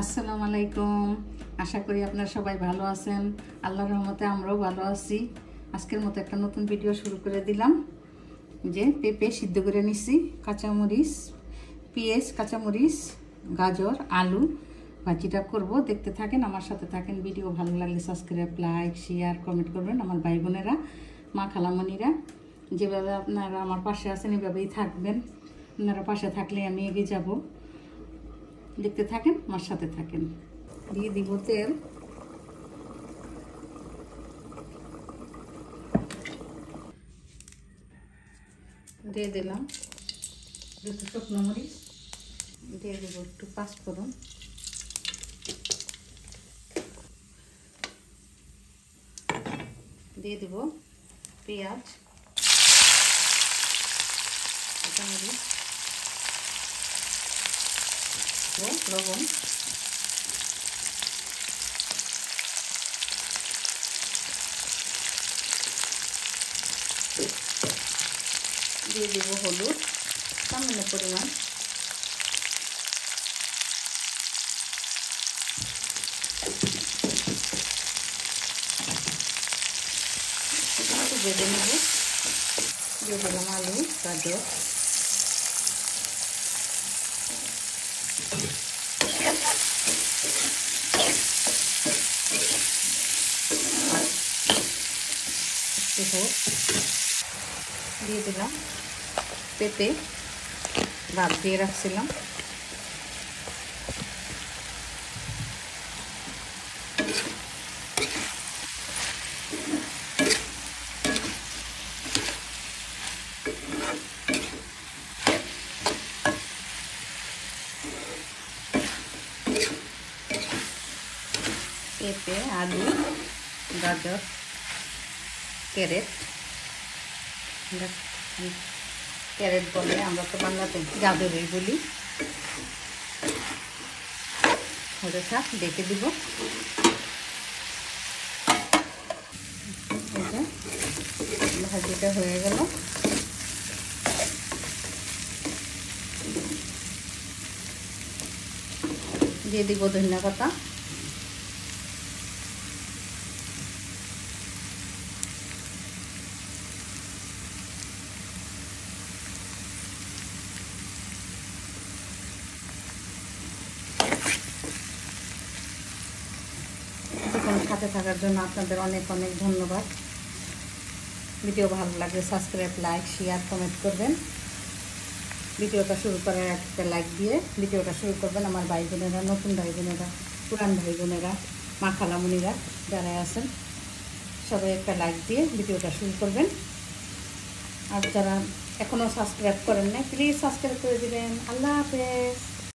আসসালামু আলাইকুম। আশা করি আপনারা সবাই ভালো আছেন। আল্লাহর রহমতে আমরাও ভালো আছি। আজকের মতো একটা নতুন ভিডিও শুরু করে দিলাম। যে পেঁপে সিদ্ধ করে নিছি, কাঁচামরিচ, পেঁয়াজ, কাঁচামরিচ, গাজর, আলু ভাজিটা করব। দেখতে থাকেন, আমার সাথে থাকেন। ভিডিও ভালো লাগলে সাবস্ক্রাইব, লাইক, শেয়ার, কমেন্ট করবেন। আমার ভাই বোনেরা, মা খালামণিরা, যেভাবে আপনারা আমার পাশে আছেন এভাবেই থাকবেন। আপনারা পাশে থাকলে আমি এগিয়ে যাব। দেখতে থাকেন, আমার সাথে থাকেন। দিয়ে দিব তেল, দিয়ে দিলাম দুটো শুকনো মরিচ, দিয়ে দেবো একটু পাঁচফোড়ন, দিয়ে দেবো পেঁয়াজ, কাঁচামরিচ, লবণ, দিয়ে দেবো হলুদ সামান্য পরিমাণ, একটু ভেজে নেব। দিয়ে দিলাম আলু, গাজর, দিয়ে দিলাম পেঁপে ভাত দিয়ে রাখছিলাম, পেঁপে, আলু, গাজর, ক্যারেট, ক্যারেট বলে, আমরা তো বাংলাতে গাজরই বলি। হতে থাক, ডেকে দিব। ভাজিটা হয়ে গেল। দিয়ে দিব ধনিয়া পাতা, সাথে থাকার জন্য আপনাদের অনেক অনেক ধন্যবাদ। ভিডিও ভালো লাগলে সাবস্ক্রাইব, লাইক, শেয়ার, কমেন্ট করবেন। ভিডিওটা শুরু করার একটা লাইক দিয়ে ভিডিওটা শুরু করবেন। আমার ভাই বোনেরা, নতুন ভাই বোনেরা, পুরান ভাই বোনেরা, মা খালামণিরা যারা আছেন সবাই একটা লাইক দিয়ে ভিডিওটা শুরু করবেন। আর যারা এখনও সাবস্ক্রাইব করেন না, প্লিজ সাবস্ক্রাইব করে দিবেন। আল্লাহ হাফেজ।